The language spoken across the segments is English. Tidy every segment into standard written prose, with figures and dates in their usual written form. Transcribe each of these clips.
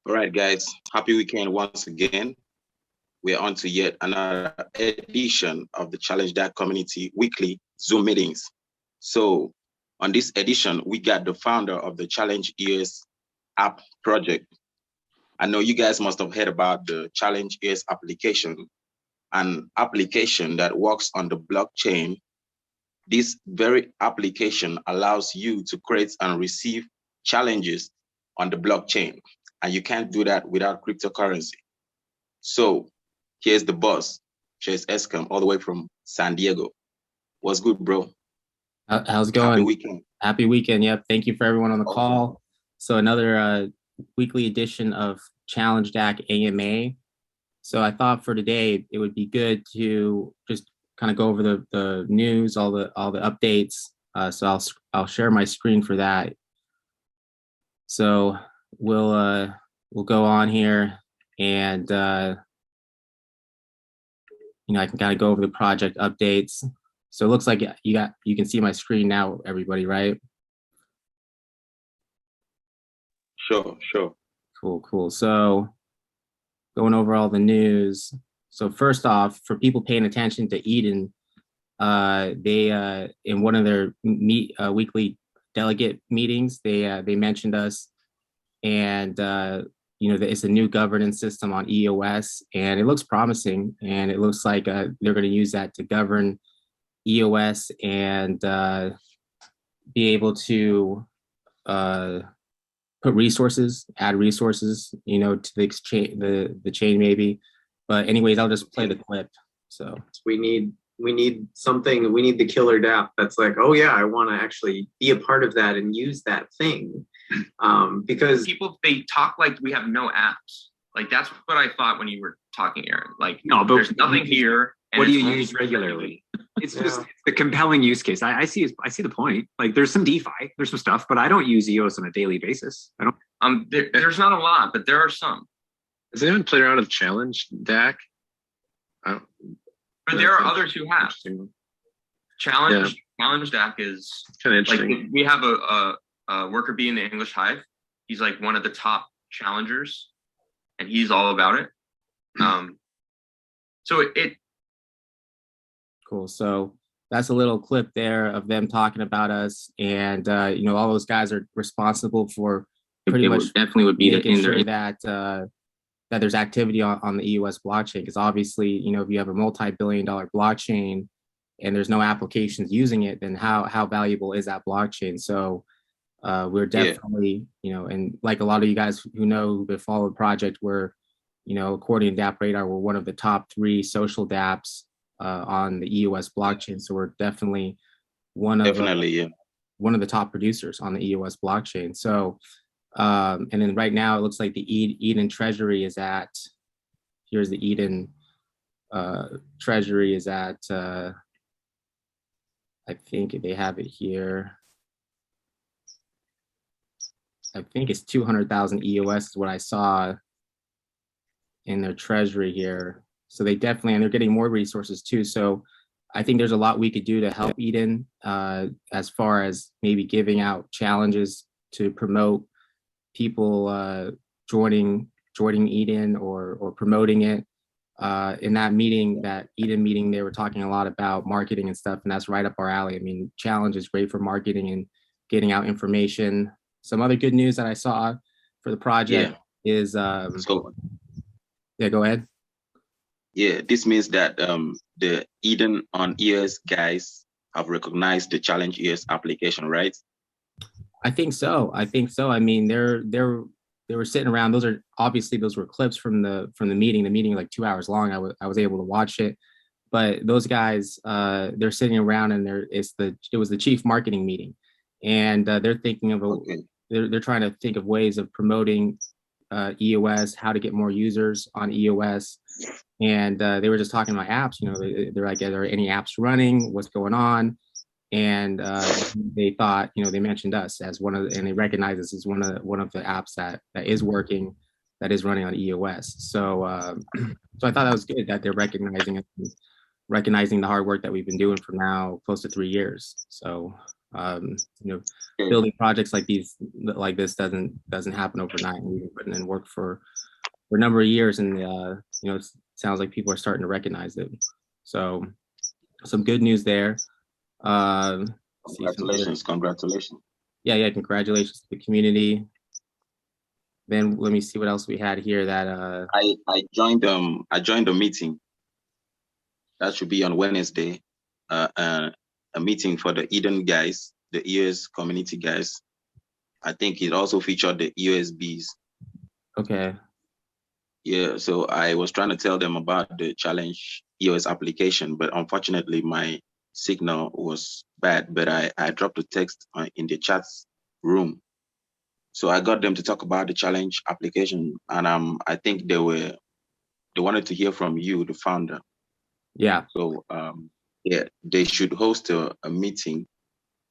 All right, guys. Happy weekend once again. We're on to yet another edition of the ChallengeDac Community Weekly Zoom meetings. So on this edition, we got the founder of the Challenge ES app project. I know you guys must have heard about the Challenge ES application, an application that works on the blockchain. This very application allows you to create and receive challenges on the blockchain, and you can't do that without cryptocurrency. So here's the boss, Chase Escom, all the way from San Diego. What's good, bro? How's it going? Happy weekend. Happy weekend. Yep. Thank you for everyone on the call. So another weekly edition of ChallengeDac AMA. So I thought for today it would be good to just kind of go over the news, all the updates. So I'll share my screen for that. So we'll go on here and I can kind of go over the project updates. So it looks like you can see my screen now, everybody, right? Sure. Cool. So going over all the news. So first off, for people paying attention to Eden, they in one of their weekly delegate meetings, they mentioned us, and it's a new governance system on EOS, and it looks promising, and it looks like they're going to use that to govern EOS and be able to put resources, add resources, to the exchange, the chain maybe. But anyways, I'll just play the clip. So we need something. We need the killer dApp that's like, oh yeah, I want to actually be a part of that and use that thing. Because they talk like we have no apps. Like that's what I thought when you were talking, Aaron. Like, no, but there's nothing here. What do you use regularly? It's just a compelling use case. I see the point. Like there's some DeFi, there's some stuff, but I don't use EOS on a daily basis. I don't. There's not a lot, but there are some. Has anyone played around with ChallengeDac? But there are others who have. ChallengeDac is kind of interesting. Like we have a worker bee in the English Hive. He's like one of the top challengers, and he's all about it. So it. Cool. So that's a little clip there of them talking about us, and all those guys are responsible for pretty much definitely would be making sure that that there's activity on the EOS blockchain, because obviously if you have a multi-billion-dollar blockchain and there's no applications using it, then how valuable is that blockchain? So we're definitely and like a lot of you guys who've been following the project, we're according to DApp Radar, we're one of the top 3 social dApps on the EOS blockchain. So we're definitely one of the top producers on the EOS blockchain. So and then right now it looks like the Eden treasury is at, here's the Eden treasury is at I think they have it here. I think it's 200,000 EOS is what I saw in their treasury here. So they definitely, and they're getting more resources too. So I think there's a lot we could do to help Eden as far as maybe giving out challenges to promote people joining Eden or promoting it. In that meeting, that Eden meeting, they were talking a lot about marketing and stuff, and that's right up our alley. I mean, challenge is great for marketing and getting out information. Some other good news that I saw for the project is go ahead. Yeah, this means that the Eden on EOS guys have recognized the Challenge EOS application, right? I think so. I mean, they were sitting around. Those were clips from the meeting. The meeting like 2 hours long. I was able to watch it, but those guys they're sitting around, and it was the chief marketing meeting, and they're thinking of they're trying to think of ways of promoting EOS, how to get more users on EOS. And they were just talking about apps. They're like, are there any apps running? What's going on? And they thought, they mentioned us as and they recognize us as one of the apps that is working, that is running on EOS. So so I thought that was good that they're recognizing the hard work that we've been doing for now close to 3 years. So You know, Okay. building projects like this doesn't happen overnight. We've been putting in work for a number of years, and you know, it sounds like people are starting to recognize it. So some good news there. Congratulations. Yeah, congratulations to the community. Then let me see what else we had here that I joined the meeting. That should be on Wednesday. A meeting for the Eden guys, the EOS community guys. I think it also featured the EOSBs. okay. Yeah, so I was trying to tell them about the challenge EOS application, but unfortunately my signal was bad, but I dropped a text in the chat room. So I got them to talk about the challenge application, and I think they wanted to hear from you, the founder. Yeah. So yeah, they should host a meeting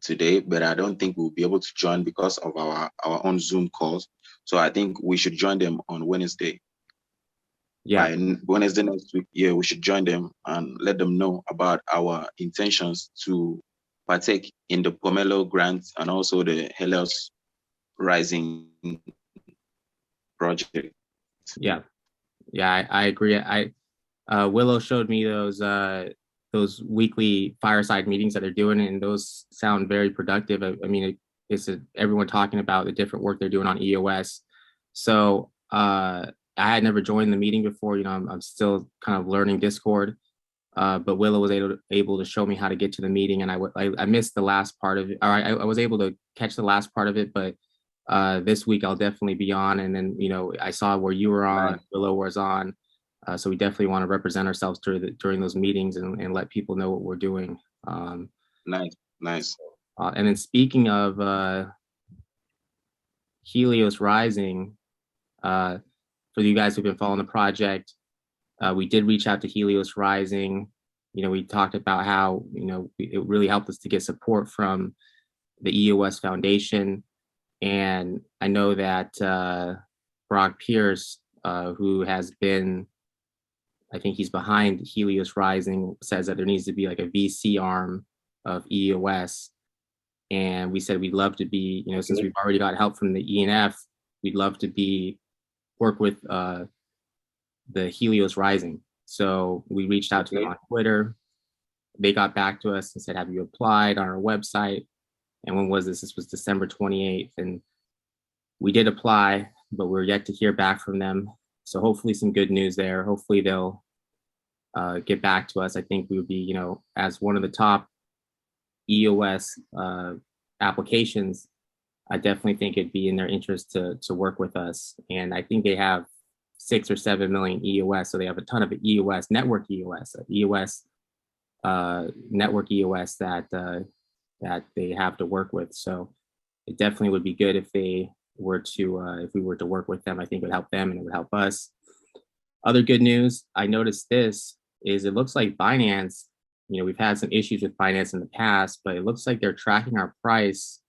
today, but I don't think we'll be able to join because of our own Zoom calls. So I think we should join them on Wednesday. Yeah. By Wednesday next week, yeah, we should join them and let them know about our intentions to partake in the Pomelo grant and also the Helios Rising project. Yeah, I agree. Willow showed me those weekly fireside meetings that they're doing, and those sound very productive. I mean, it's everyone talking about the different work they're doing on EOS. So I had never joined the meeting before. You know, I'm still kind of learning Discord, but Willow was able to show me how to get to the meeting, and I missed the last part of it. Or I was able to catch the last part of it, but this week I'll definitely be on. And then, you know, I saw where you were on, Willow was on. So we definitely want to represent ourselves during those meetings and let people know what we're doing. Nice. And then speaking of Helios Rising, for you guys who've been following the project, we did reach out to Helios Rising. You know, we talked about how, you know, it really helped us to get support from the EOS Foundation. And I know that Brock Pierce, who has been, I think he's behind Helios Rising, says that there needs to be like a VC arm of EOS. And we said we'd love to be, you know, since we've already got help from the ENF, we'd love to work with the Helios Rising. So we reached out to them on Twitter. They got back to us and said, have you applied on our website? And when was this? This was December 28th. And we did apply, but we're yet to hear back from them. So hopefully some good news there. Hopefully they'll get back to us. I think we would be, you know, as one of the top EOS applications, I definitely think it'd be in their interest to work with us. And I think they have 6 or 7 million EOS. So they have a ton of EOS, network EOS, network EOS that they have to work with. So it definitely would be good if they were to, if we were to work with them. I think it would help them and it would help us. Other good news, I noticed this, is it looks like Binance, you know, we've had some issues with Binance in the past, but it looks like they're tracking our price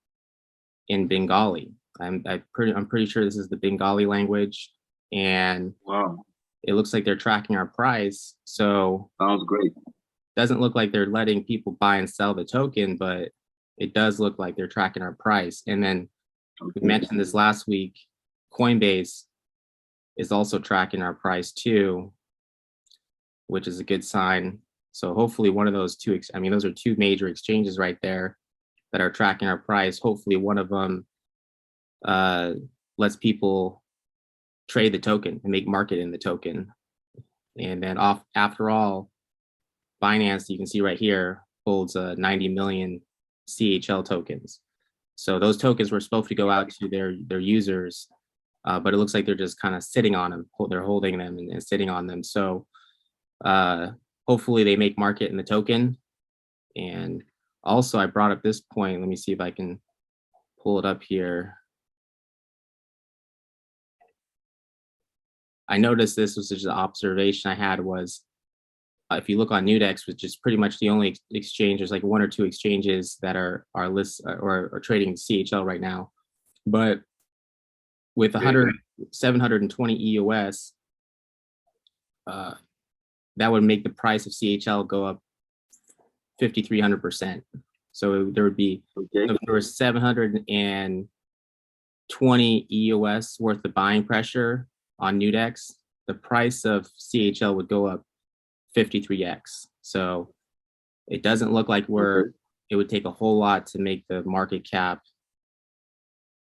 in Bengali. I'm pretty sure this is the Bengali language, and Wow, it looks like they're tracking our price. So sounds great. Doesn't look like they're letting people buy and sell the token, but it does look like they're tracking our price. And then we mentioned this last week, Coinbase is also tracking our price too, which is a good sign. So hopefully one of those two, I mean, those are two major exchanges right there that are tracking our price. Hopefully one of them lets people trade the token and make market in the token. And then after all, Binance, you can see right here, holds 90 million CHL tokens. So those tokens were supposed to go out to their users, but it looks like they're just kind of sitting on them. They're holding them and sitting on them. So hopefully they make market in the token. And also I brought up this point. Let me see if I can pull it up here. I noticed this was just an observation I had was, if you look on Nudex, which is pretty much the only exchange, there's like 1 or 2 exchanges that are or trading CHL right now. But with 720 EOS, that would make the price of CHL go up 5,300%. So there would be, Okay. so if there was 720 EOS worth of buying pressure on Nudex, the price of CHL would go up 53x. So it doesn't look like it would take a whole lot to make the market cap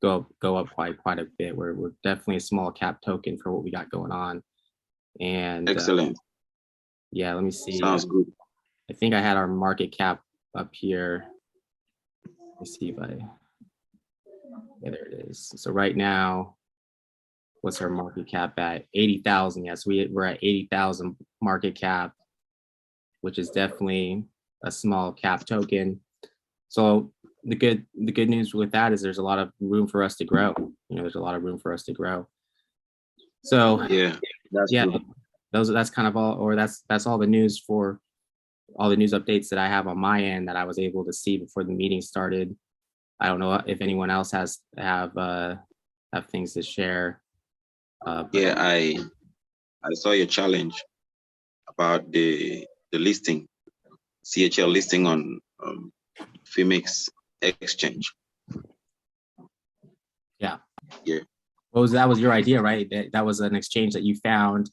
go up quite a bit. We're definitely a small cap token for what we got going on. And Excellent. yeah, let me see. Sounds good. I think I had our market cap up here. Let's see if yeah, there it is. So right now, what's our market cap at? 80,000. Yes, we're at 80,000 market cap, which is definitely a small cap token. So the good news with that is there's a lot of room for us to grow. There's a lot of room for us to grow. So Yeah, that's good. that's kind of all, or that's all the news for all the news updates that I have on my end that I was able to see before the meeting started. I don't know if anyone else have things to share. Yeah, I saw your challenge about the listing, CHL listing on Phoenix Exchange. Yeah. Yeah. That was your idea, right? That was an exchange that you found.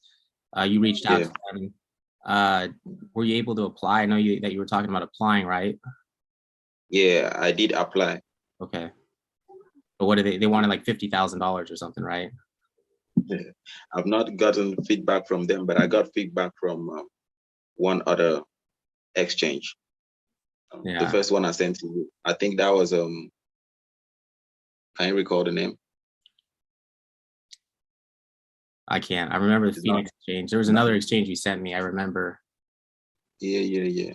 You reached out to them. Were you able to apply? I know that you were talking about applying, right? Yeah, I did apply. Okay. But what did they wanted like $50,000 or something, right? I've not gotten feedback from them, but I got feedback from one other exchange. The first one I sent to you, I think that was can you recall the name? I can't. I remember the Phoenix exchange. There was another exchange you sent me. I remember. Yeah.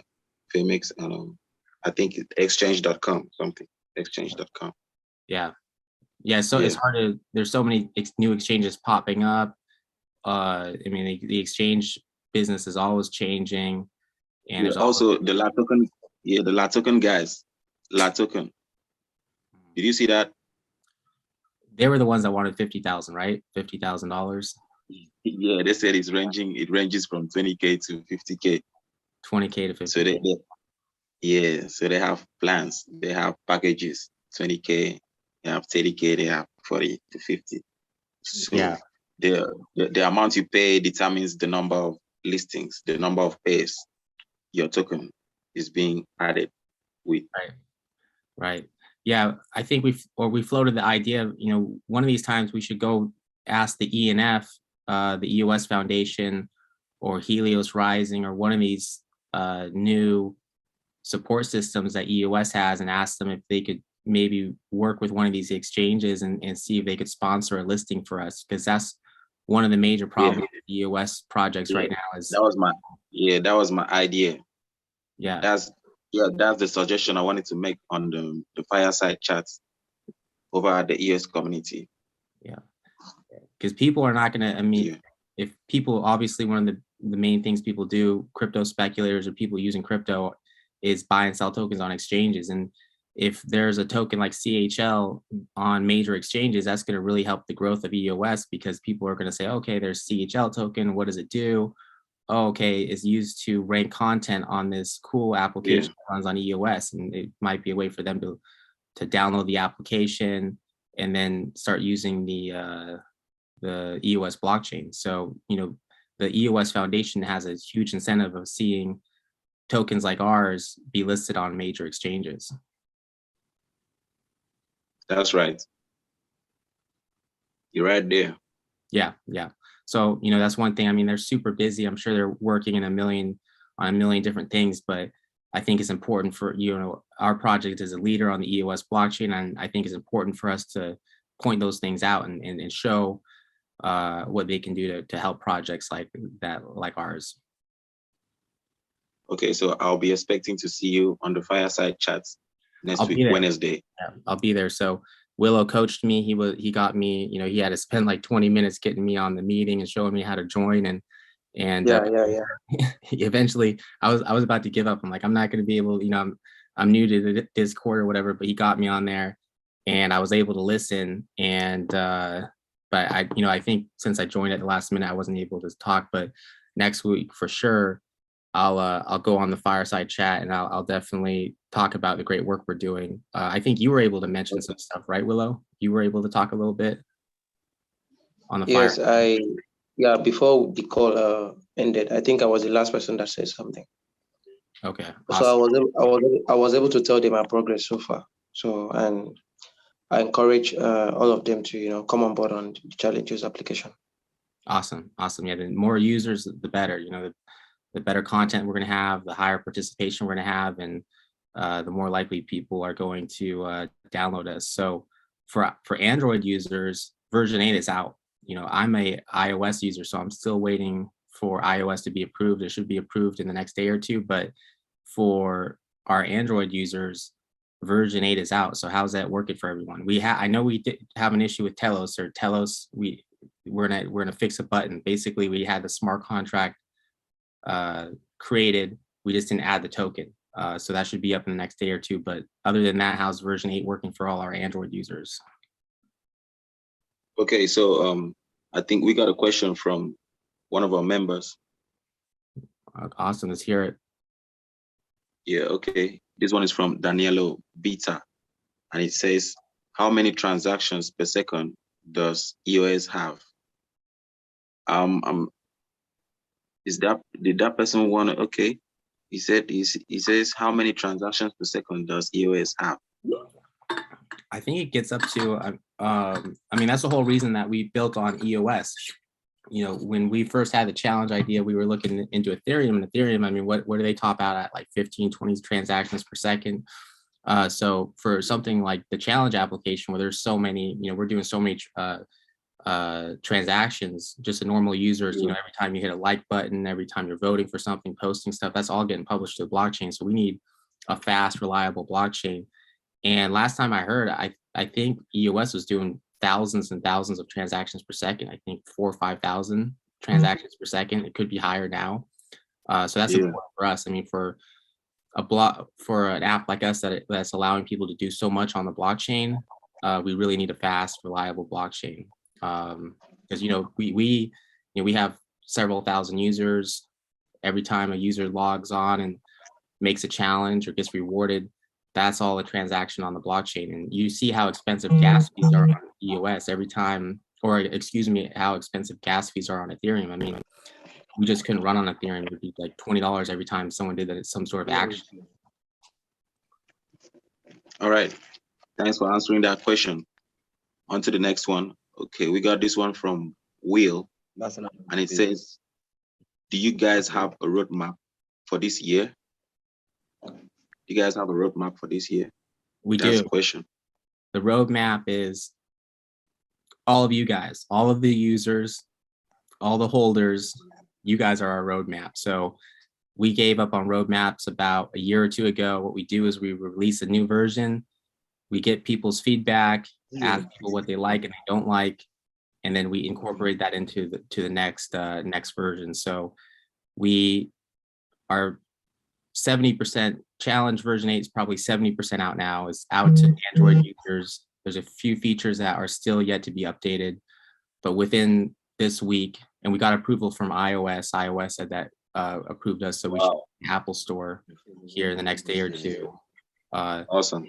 Phoenix, I think exchange.com, something. Exchange.com. Yeah. So it's hard to. There's so many new exchanges popping up. I mean, the exchange business is always changing, and there's also the La Token. Yeah, the La Token guys. La Token. Did you see that? They were the ones that wanted 50,000, right? $50,000. Yeah, they said it ranges from 20K to 50K. 20K to 50K. So so they have plans. They have packages. 20K. They have 30K. They have 40 to 50. So yeah, the amount you pay determines the number of listings, the number of pairs your token is being added with. Right. Yeah, I think we floated the idea of, one of these times we should go ask the ENF, the EOS Foundation, or Helios Rising, or one of these new support systems that EOS has, and ask them if they could maybe work with one of these exchanges and see if they could sponsor a listing for us, because that's one of the major problems with EOS projects right now. That was my idea. Yeah. That's the suggestion I wanted to make on the fireside chats over at the EOS community. Yeah. Because people are not going to, if people, obviously one of the main things people do, crypto speculators or people using crypto, is buy and sell tokens on exchanges. And if there's a token like CHL on major exchanges, that's going to really help the growth of EOS, because people are going to say, okay, there's CHL token. What does it do? Oh, okay, it's used to rank content on this cool application that runs on EOS. And it might be a way for them to download the application and then start using the EOS blockchain. So, the EOS Foundation has a huge incentive of seeing tokens like ours be listed on major exchanges. That's right. You're right there. Yeah. So, that's one thing. I mean, they're super busy. I'm sure they're working on a million different things, but I think it's important for, our project is a leader on the EOS blockchain. And I think it's important for us to point those things out and show what they can do to help projects like that, like ours. Okay, so I'll be expecting to see you on the fireside chats next week, Wednesday. Yeah, I'll be there. So Willow coached me. He got me, he had to spend like 20 minutes getting me on the meeting and showing me how to join. And eventually I was about to give up. I'm like, I'm not going to be able, I'm new to the Discord or whatever, but he got me on there and I was able to listen. And, but I think since I joined at the last minute, I wasn't able to talk, but next week for sure, I'll go on the fireside chat and I'll definitely talk about the great work we're doing. I think you were able to mention some stuff, right, Willow? You were able to talk a little bit on the Yes, fire. before the call ended, I think I was the last person that said something. Okay. So Awesome. I was able to tell them our progress so far. So, and I encourage all of them to, come on board on the challenges application. Awesome. Yeah, the more users, the better. The better content we're going to have, the higher participation we're going to have, and the more likely people are going to download us. So for Android users, version 8 is out. I'm a iOS user, so I'm still waiting for iOS to be approved. It should be approved in the next day or two. But for our Android users, version 8 is out. So how's that working for everyone? I know we did have an issue with Telos, we're gonna fix a button. Basically, we had the smart contract created. We just didn't add the token. So that should be up in the next day or two. But other than that, how's version 8 working for all our Android users? Okay, so I think we got a question from one of our members. Awesome, let's hear it. Yeah, okay. This one is from Danielo Beta, and it says, how many transactions per second does EOS have? Did that person want to, okay. He says, how many transactions per second does EOS have? I think it gets up to, that's the whole reason that we built on EOS. When we first had the challenge idea, we were looking into Ethereum, what do they top out at, like 15, 20 transactions per second? So for something like the challenge application where there's so many, we're doing so many transactions, just a normal users, every time you hit a like button, every time you're voting for something, posting stuff, that's all getting published to the blockchain. So we need a fast, reliable blockchain. And last time I heard, I think EOS was doing thousands and thousands of transactions per second. I think 4,000 or 5,000 transactions per second. It could be higher now. So that's important for us. For an app like us that's allowing people to do so much on the blockchain, we really need a fast, reliable blockchain. Because we have several thousand users. Every time a user logs on and makes a challenge or gets rewarded, that's all a transaction on the blockchain. And you see how expensive gas fees are on EOS every time, how expensive gas fees are on Ethereum. We just couldn't run on Ethereum. It would be like $20 every time someone did that, some sort of action. All right. Thanks for answering that question. On to the next one. Okay, we got this one from Will, and it says, do you guys have a roadmap for this year? Do you guys have a roadmap for this year? We That's do. the question. The roadmap is all of you guys, all of the users, all the holders. You guys are our roadmap. So we gave up on roadmaps about a year or two ago. What we do is we release a new version. We get people's feedback, ask people what they like and they don't like, and then we incorporate that into the next version. So we are 70% challenge version 8 is probably 70% out now. It's out to Android users. There's a few features that are still yet to be updated, but within this week, and we got approval from iOS. iOS said that approved us, so we should be Apple Store here in the next day or two. Awesome.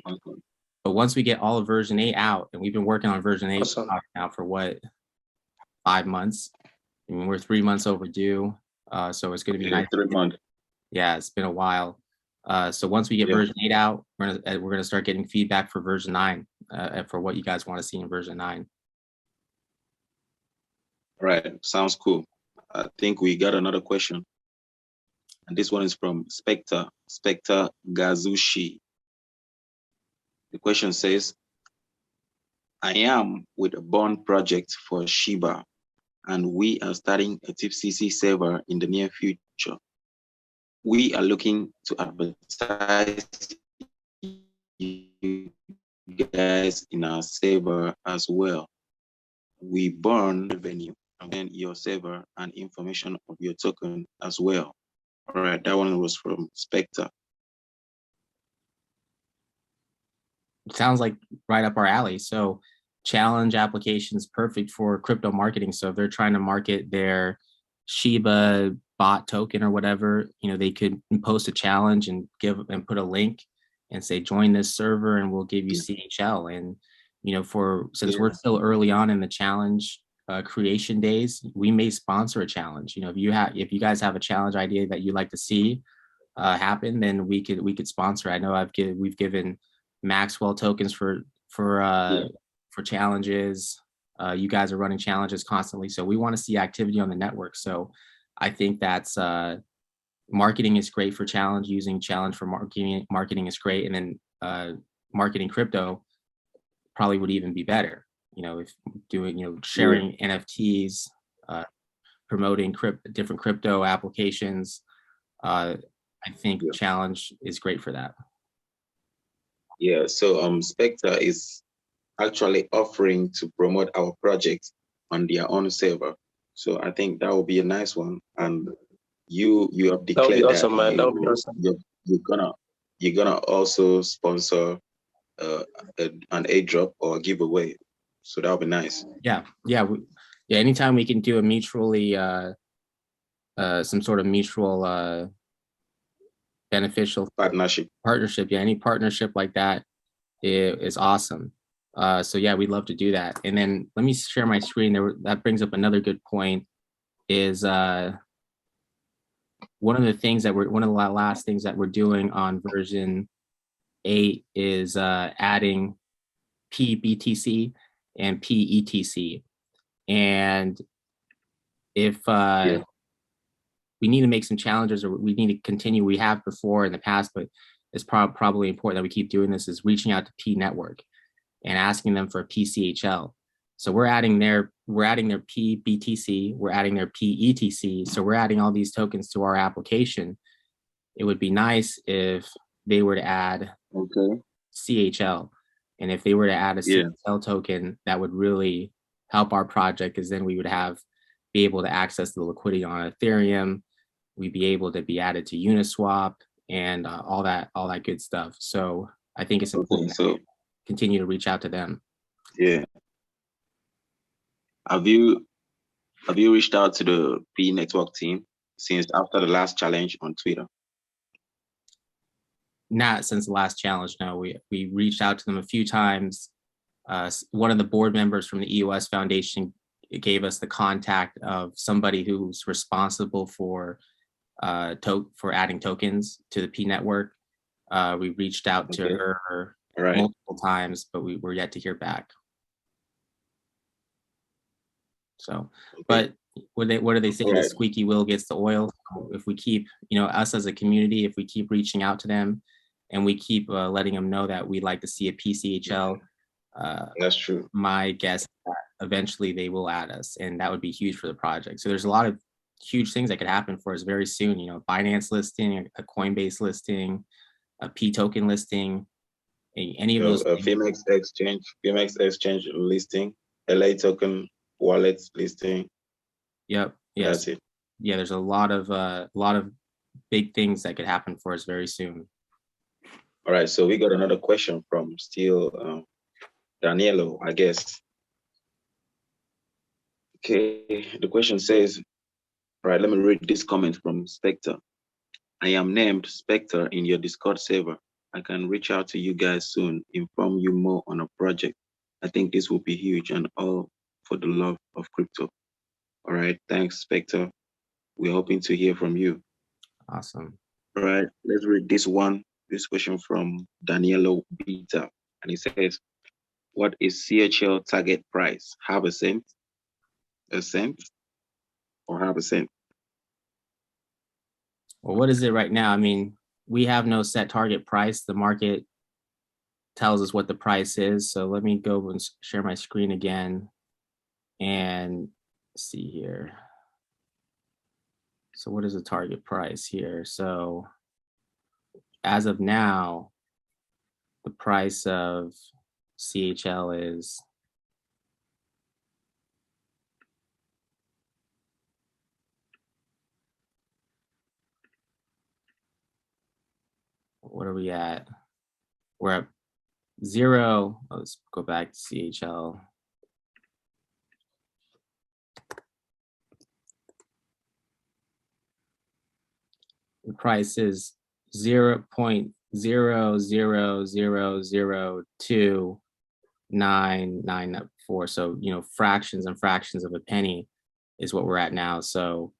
But once we get all of version 8 out, and we've been working on version 8 now for 5 months. We're 3 months overdue, so it's going to be nice. 3 months. Yeah, it's been a while. So once we get version 8 out, we're gonna start getting feedback for version 9, for what you guys want to see in version 9. Right, sounds cool. I think we got another question, and this one is from Spectre Gazushi. The question says, I am with a bond project for Shiba, and we are starting a TIPCC server in the near future. We are looking to advertise you guys in our server as well. We burn revenue and your server and information of your token as well. All right, that one was from Spectre. Sounds like right up our alley. So challenge applications perfect for crypto marketing. So if they're trying to market their Shiba bot token or whatever, they could post a challenge and put a link and say, join this server and we'll give you CHL. And, since we're still early on in the challenge creation days, we may sponsor a challenge. If you guys have a challenge idea that you'd like to see happen, then we could sponsor. I know we've given Maxwell tokens for challenges. You guys are running challenges constantly, so we want to see activity on the network. So I think that's marketing is great for challenge. Using challenge for marketing is great, and then marketing crypto probably would even be better. If doing sharing NFTs, promoting different crypto applications. I think challenge is great for that. Yeah. So Spectre is actually offering to promote our project on their own server. So I think that would be a nice one. And you have declared that awesome, man. That would be awesome. You're gonna also sponsor an airdrop or a giveaway. So that would be nice. Yeah. Anytime we can do a mutually some sort of mutual beneficial partnership. Yeah, any partnership like that is awesome. So yeah, we'd love to do that. And then let me share my screen. That brings up another good point. Is one of the last things that we're doing on version 8 is adding PBTC and PETC. And if we need to make some challenges, or we need to continue, we have before in the past, but it's probably important that we keep doing this, is reaching out to P Network and asking them for a PCHL. So we're adding their PBTC, we're adding their PETC. So we're adding all these tokens to our application. It would be nice if they were to add CHL. And if they were to add a CHL token, that would really help our project, because then we would be able to access the liquidity on Ethereum. We'd be able to be added to Uniswap and all that good stuff. So I think it's important to continue to reach out to them. Yeah. Have you reached out to the P Network team since after the last challenge on Twitter? Not since the last challenge, no. We reached out to them a few times. One of the board members from the EOS Foundation gave us the contact of somebody who's responsible for adding tokens to the P Network. We reached out to her multiple times, but we were yet to hear back. So, but what do they say? The squeaky wheel gets the oil. If we keep, us as a community, if we keep reaching out to them and we keep letting them know that we'd like to see a PCHL, that's true. My guess is that eventually they will add us, and that would be huge for the project. So there's a lot of huge things that could happen for us very soon. Binance listing, a Coinbase listing, a P token listing, any of those. Phoenix Exchange listing, LA token wallets listing. Yep. Yes. That's it. Yeah, there's a lot of big things that could happen for us very soon. All right, so we got another question from still Danielo, I guess. Okay, the question says, all right, let me read this comment from Spectre. I am named Spectre in your Discord server. I can reach out to you guys soon, inform you more on a project. I think this will be huge, and all for the love of crypto. All right, thanks, Spectre. We're hoping to hear from you. Awesome. All right, let's read this question from Danielo Beta. And he says, what is CHL target price? Half a cent? A cent? Or half a cent? Well, what is it right now? I mean, we have no set target price. The market tells us what the price is. So let me go and share my screen again and see here. So what is the target price here? So as of now, the price of CHL is what are we at? We're at 0. Let's go back to CHL. The price is 0.000029994. So, you know, fractions and fractions of a penny is what we're at now. So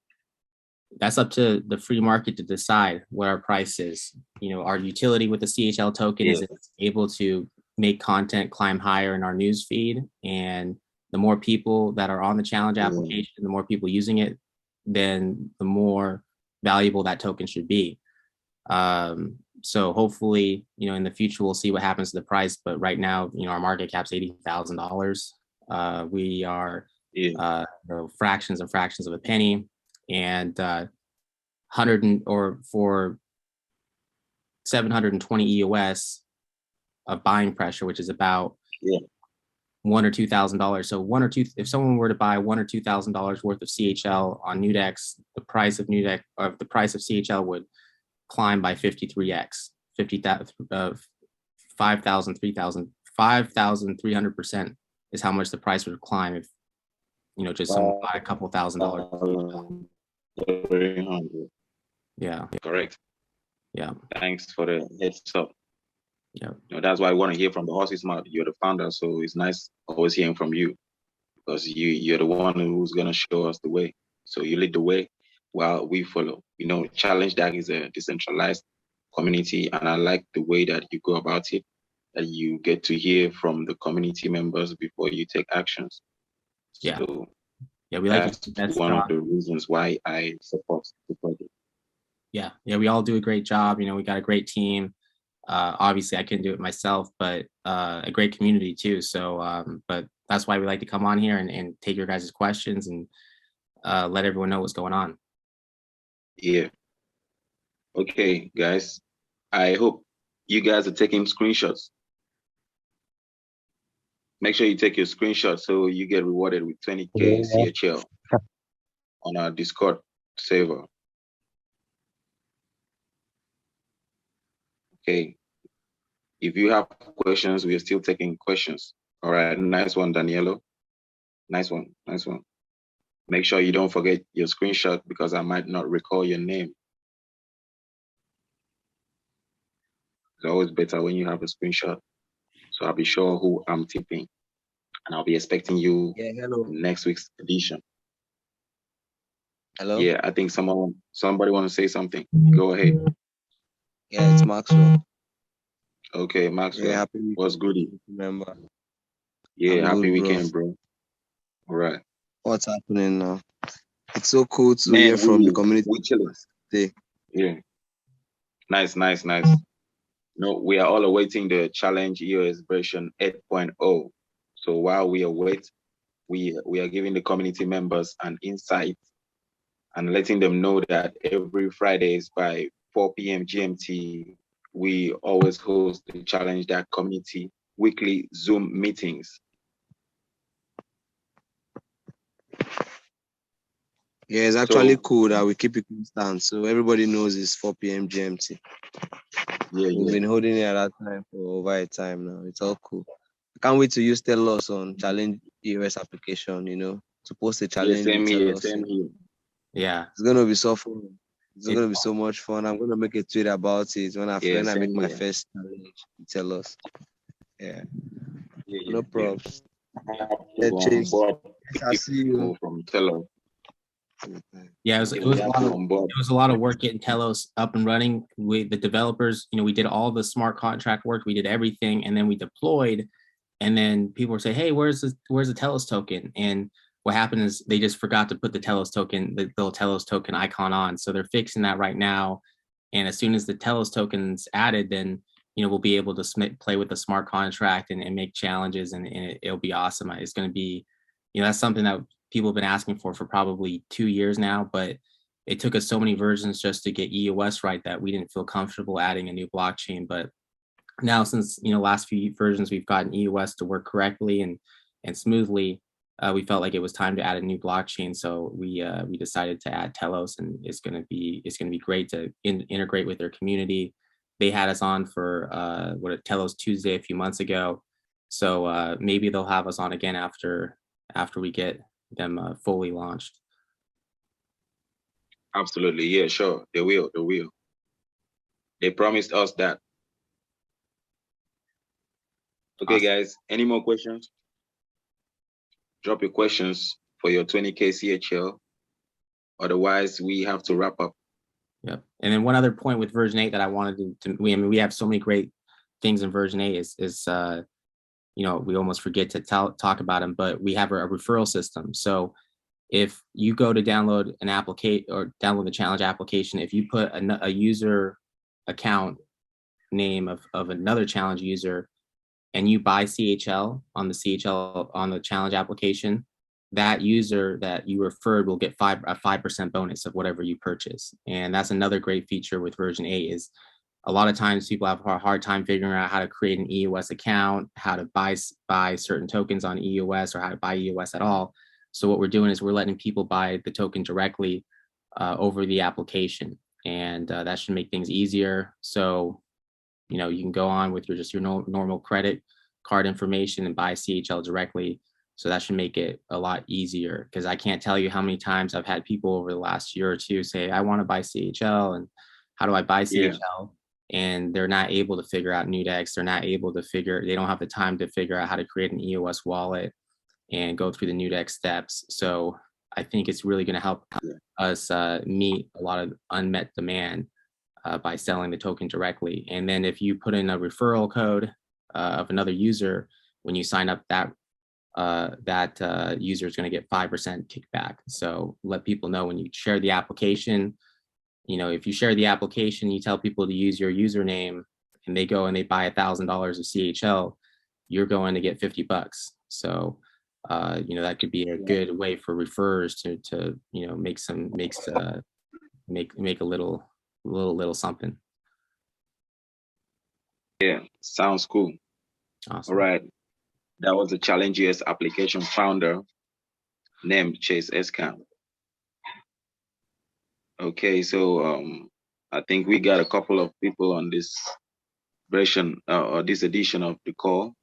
that's up to the free market to decide what our price is. You know, our utility with the CHL token is it's able to make content climb higher in our news feed. And the more people that are on the challenge application, the more people using it, then the more valuable that token should be. So hopefully, you know, in the future, we'll see what happens to the price. But right now, you know, our market cap's $80,000. We are you know, fractions and fractions of a penny, and 720 EOS of buying pressure, which is about $1,000 or $2,000. So if someone were to buy $1,000 or $2,000 worth of CHL on Nudex, the price of CHL would climb by 53x, 5,300% is how much the price would climb if, you know, just someone buy a couple $1,000. Yeah. Correct. Yeah. Thanks for the heads up. Yeah. You know, that's why I want to hear from the horse's mouth. You're the founder, so it's nice always hearing from you, because you're the one who's gonna show us the way. So you lead the way while we follow. You know, ChallengeDac is a decentralized community, and I like the way that you go about it, that you get to hear from the community members before you take actions. Yeah. So yeah, we like that's one of the reasons why I support the project. Yeah, we all do a great job. You know, we got a great team. Obviously, I couldn't do it myself, but a great community too. So, but that's why we like to come on here and take your guys' questions and let everyone know what's going on. Yeah. Okay, guys. I hope you guys are taking screenshots. Make sure you take your screenshot so you get rewarded with 20K CHL on our Discord server. Okay. If you have questions, we are still taking questions. All right. Nice one, Danielo. Nice one. Nice one. Make sure you don't forget your screenshot, because I might not recall your name. It's always better when you have a screenshot. So I'll be sure who I'm tipping. And I'll be expecting you next week's edition. Hello? Yeah, I think somebody want to say something. Go ahead. Yeah, it's Maxwell. Okay, Maxwell. Yeah, happy What's goody? Remember. Yeah, I'm happy good, weekend, bro. All right. What's happening now? It's so cool to Man, hear from the community. We chilling. Today. Yeah. Nice. No, we are all awaiting the Challenge EOS version 8.0. So while we await, we are giving the community members an insight and letting them know that every Fridays by 4 p.m. GMT, we always host the ChallengeDac community weekly Zoom meetings. Yeah, it's actually cool that we keep it constant, so everybody knows it's 4 p.m. GMT. Yeah, We've been holding it at that time for over a time now. It's all cool. I can't wait to use Telos on Challenge EOS application, you know, to post a challenge. Same here. Yeah. It's gonna be so fun. It's gonna be so much fun. I'm gonna make a tweet about it when I make my first challenge. Tell us. Yeah. No props. I see you from Telos. Yeah, it was a lot of work getting Telos up and running. The developers, you know, we did all the smart contract work, we did everything, and then we deployed. And then people were saying, "Hey, where's the Telos token?" And what happened is they just forgot to put the Telos token, the little Telos token icon on. So they're fixing that right now. And as soon as the Telos token's added, then you know we'll be able to play with the smart contract and make challenges, and it'll be awesome. It's going to be, you know, that's something that people have been asking for probably 2 years now, but it took us so many versions just to get EOS right that we didn't feel comfortable adding a new blockchain. But now, since, you know, last few versions we've gotten EOS to work correctly and smoothly, we felt like it was time to add a new blockchain. So we decided to add Telos, and it's gonna be great to integrate with their community. They had us on for Telos Tuesday a few months ago, so maybe they'll have us on again after we get them fully launched. Absolutely, yeah, sure. They will. They promised us that. Okay, Awesome. guys, any more questions? Drop your questions for your 20K CHL. Otherwise, we have to wrap up. Yep. And then one other point with version 8 that I wanted to we have so many great things in version 8 is you know, we almost forget to talk about them, but we have a referral system. So if you go to download an application or download the challenge application, if you put a user account name of another challenge user and you buy CHL on the challenge application, that user that you referred will get a 5% bonus of whatever you purchase. And that's another great feature with version 8 is a lot of times people have a hard time figuring out how to create an EOS account, how to buy certain tokens on EOS, or how to buy EOS at all. So what we're doing is we're letting people buy the token directly over the application, and that should make things easier. So, you know, you can go on with your normal credit card information and buy CHL directly. So that should make it a lot easier, because I can't tell you how many times I've had people over the last year or two say, I want to buy CHL, and how do I buy CHL? Yeah. And they're not able to figure out Nudex. They're not able to they don't have the time to figure out how to create an EOS wallet and go through the Nudex steps. So I think it's really going to help us meet a lot of unmet demand by selling the token directly. And then if you put in a referral code of another user, when you sign up, that user is going to get 5% kickback. So let people know when you share the application. You know, if you share the application, you tell people to use your username and they go and they buy $1,000 of CHL, you're going to get $50. So, you know, that could be a good way for referrers to you know, make a little something. Yeah, sounds cool. Awesome. All right. That was the ChallengeDac application founder named Chase Escam. Okay, so I think we got a couple of people on this version or this edition of the call.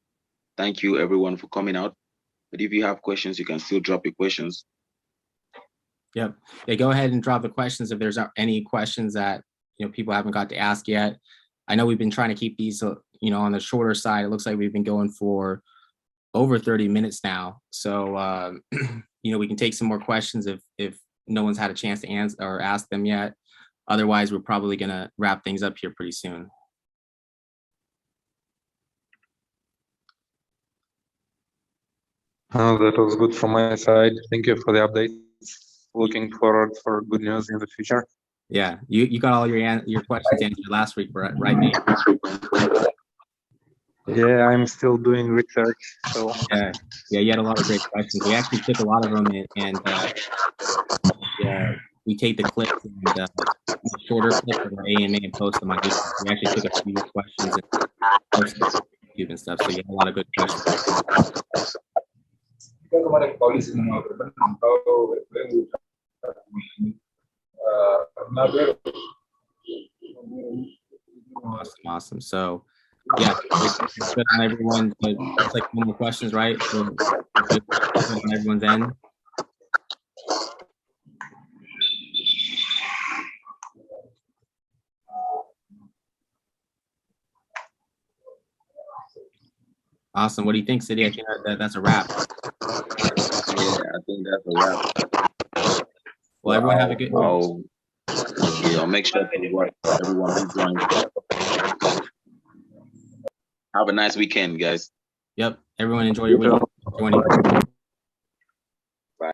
Thank you everyone for coming out. But if you have questions, you can still drop your questions. Yep. Yeah, go ahead and drop the questions if there's any questions that, you know, people haven't got to ask yet. I know we've been trying to keep these, you know, on the shorter side. It looks like we've been going for over 30 minutes now. So, you know, we can take some more questions if no one's had a chance to answer or ask them yet. Otherwise, we're probably going to wrap things up here pretty soon. That was good from my side. Thank you for the update. Looking forward for good news in the future. Yeah, you got all your questions answered last week, right, Nate? Yeah, I'm still doing research. So yeah, you had a lot of great questions. We actually took a lot of them and yeah, we take the clips and shorter clips of our AMA and post them on YouTube. We actually took a few questions and posted them on YouTube and stuff. So you had a lot of good questions. Awesome. So yeah, it's good on everyone. It's like no more questions, right? So good on everyone's end. Awesome. What do you think, City? I think that's a wrap. Yeah, I think that's a wrap. Well, everyone have a good one. Yeah, I'll make sure that everyone joins. Have a nice weekend, guys. Yep. Everyone enjoy your weekend.